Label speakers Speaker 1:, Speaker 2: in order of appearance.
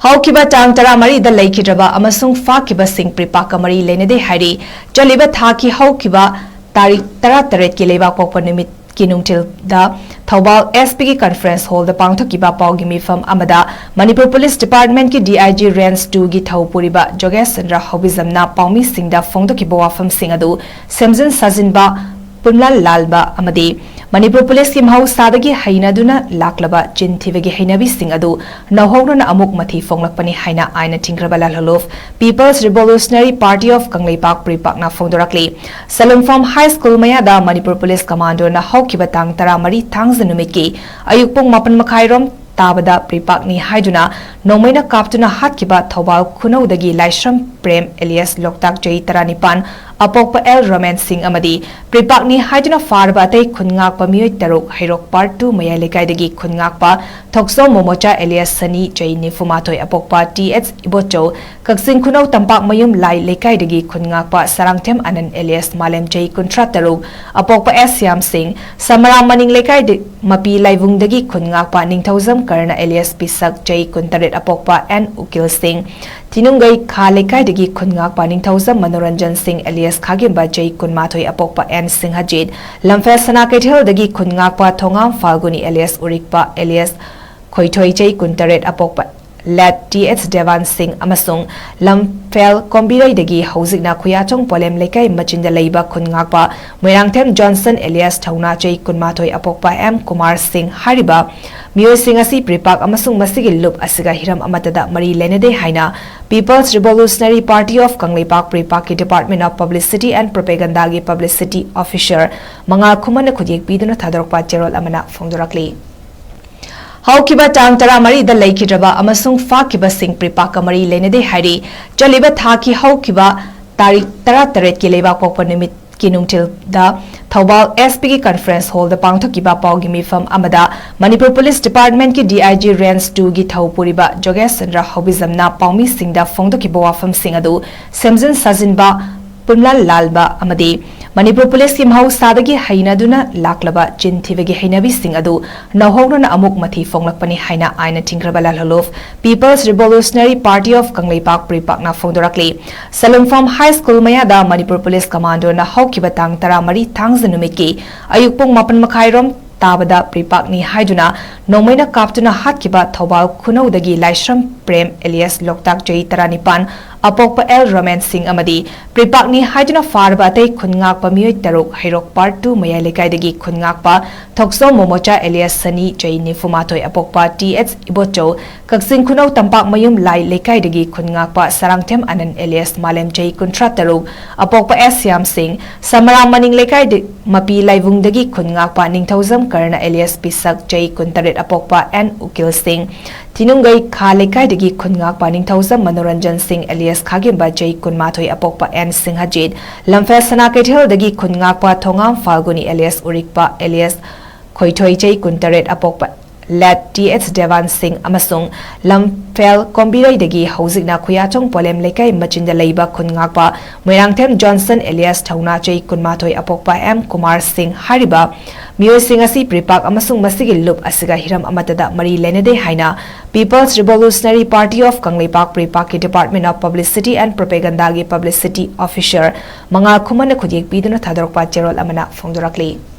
Speaker 1: ꯍꯧꯈꯤꯕ ꯇꯥꯡ 13ꯗ ꯂꯩꯈꯤꯗ꯭ꯔꯕ ꯑꯃꯁꯨꯡ ꯐꯥꯈꯤꯕꯁꯤꯡ ꯄ꯭ꯔꯤꯄꯥꯛꯀ ꯃꯔꯤ ꯂꯩꯅꯗꯦ ꯍꯥꯏꯔꯤ ꯆꯠꯂꯤꯕ ꯊꯥꯒꯤ ꯍꯧꯈꯤꯕ ꯇꯥꯔꯤꯛ 18ꯀꯤ ꯂꯩꯕꯥꯛꯄꯣꯛꯄ ꯅꯨꯃꯤꯠꯀꯤ ꯅꯨꯡꯊꯤꯜꯗ ꯊꯧꯕꯥꯜ ꯑꯦꯁꯄꯤꯒꯤ ꯀꯟꯐꯔꯦꯟꯁ ꯍꯣꯜꯗ ꯄꯥꯡꯊꯣꯛꯈꯤꯕ ꯄꯥꯎꯒꯤ ꯃꯤꯐꯝ ꯑꯃꯗ ꯃꯅꯤꯄꯨꯔ ꯄꯨꯂꯤꯁ ꯗꯤꯄꯥꯔꯠꯃꯦꯟꯠꯀꯤ DIG ꯔꯦꯟꯖ 2ꯒꯤ ꯊꯧ ꯄꯨꯔꯤꯕ ꯖꯣꯒꯦꯁꯆꯟꯗ꯭ꯔ ꯍꯧꯕꯤꯖꯝꯅ ꯄꯥꯎꯃꯤꯁꯤꯡꯗ ꯐꯣꯡꯗꯣꯛꯈꯤꯕ ꯋꯥꯐꯝꯁꯤꯡ ꯑꯗꯨ ꯁꯦꯝꯖꯤꯟ ꯁꯥꯖꯤꯟꯕ ꯄꯨꯝꯂꯥꯜ ꯑꯃꯗꯤ Manipur Police की mahausadagi hainaduna laklaba chin thibagi hainabising adu nauhongrana amuk mathi fonglakpani haina aina tingraba lalholof People's Revolutionary Party of 𝗟𝗘𝗜𝗞𝗛𝗏𝗏 na phongdorakli Salungfam High School mayada Manipur Police Commando na haukiba tang 13 thangza numiki ayukpung 8:30 tabada pripakni haiduna nomaina kaptuna hatkiba Thobal Khunaudagi Laishram Prem alias Loktak 𝗟𝗘𝗜𝗞𝗛𝗏𝗏 apokpa 𝗟𝗘𝗜𝗏𝗏 amadi pripakni haiduna farba atei khungakpa miyoi taruk hairok part 2 mayai lekaidagi khungakpa thokso momocha alias sani 𝗟𝗍𝗎𝗍 apokpa 𝗍𝗔𝗞𝗛𝗏𝗏 kaksin khunau tampak mayum lai lekaidagi khungakpa sarangthem anan alias malem 𝗟𝗍𝗘 apokpa 𝒔 Singh samaram maning lekai mapi laivungdagi khungakpa ningthauzam karna alias pisak 𝗟𝗘𝗜𝗏𝗏 apokpa 𝒂 Singh Tinungai kha lekaidagi khungakpa ningthauzam Manoranjan Singh alias khagimba 𝗟𝗘𝗏 apokpa 𝒂 Singhajit lamfel sana kaithaldagi khungakpa thongam falguni alias urikpa alias khoithoi 𝗟𝗘𝗏 apokpa led th Devan Singh amasung lamfel kombirai hauzikna khuyachong polem lekai machinda leiba khungakpa Moirangthem Johnson alias thauna 𝗟𝗘𝗏 apokpa M Kumar Singh hariba miyoi sing asi pripak amasung masigi lup asiga hiram amatada mari lenade haina People's Revolutionary Party of 𝗟𝗘𝗏𝗏𝗏 ki Department of Publicity and Propaganda gi Publicity Officer Mangal Khumana khudiyek piduna thadorokpa cherol amana phongdorakli Haukiba tang 13दा leikhidraba amasung fakibasing pripakka mari leinade hairi chaliba thaki haukiba tarik 18 ki leibakpokpa numit ki nungthilda Thobal SP ki conference hall da pangthokiba pawgi mifam amada Manipur Police Department ki DIG Range 2 gi thau puriba Jogeschandra Hobizamna pawmi singda phongdokiba wafam sing adu semjin sajinba pumlal amadi Manipur Police की mahausadagi hainaduna laklaba chin thibagi hainabising adu nauhongrana amuk mathi fonglakpani haina aina tingraba lalholof People's Revolutionary Party of 𝗟𝗘𝗏𝗏𝗏𝗏 na phongdorakli Salungfam High School mayada Manipur Police Commando na haukiba tang 13 thangza numiki ayukpung 8:30 tabada pripakni haiduna nomaina kaptuna hatkiba Thobal Khunaudagi Laishram Prem alias Loktak 𝗟𝗘𝗏𝗏𝗏𝗏 apokpa 𝗟𝗘𝗏𝗏𝗏𝗏 amadi pripakni haiduna farba atei khungakpa miyoi taruk hairok part 2 mayai lekaidagi khungakpa thokso momocha alias sani 𝗟𝗍𝗎𝗏𝗏𝗏 apokpa 𝗍𝗔𝗞𝗏𝗏𝗏 kaksin khunau tampak mayum lai lekaidagi khungakpa sarangthem anan alias malem 𝗟𝗍𝗏 apokpa 𝒔 Singh samaram maning lekai mapi laivungdagi khungakpa ningthauzam karna alias pisak 𝗟𝗍𝗘𝗏𝗏 apokpa 𝒂 Singh Tinungai kha lekaidagi khungakpa ningthauzam Manoranjan Singh alias khagimba 𝗟𝗘𝗏𝗏𝗏𝗏 apokpa 𝒂 Singhajit lamfel sana kaithaldagi khungakpa thongam falguni alias urikpa alias khoithoi 𝗟𝗘𝗏 apokpa led th Devan Singh amasung lamfel kombirai hauzikna khuyachong polem lekai machinda leiba khungakpa Moirangthem Johnson alias thauna 𝗟𝗘𝗏 apokpa M Kumar Singh hariba miyoi sing asi pripak amasung masigi lup asiga hiram amatada mari lenade haina People's Revolutionary Party of 𝗟𝗏𝗏𝗏𝗏 ki Department of Publicity and Propaganda gi Publicity Officer Mangal Khumana khudiyek piduna thadorokpa cherol amana phongdorakli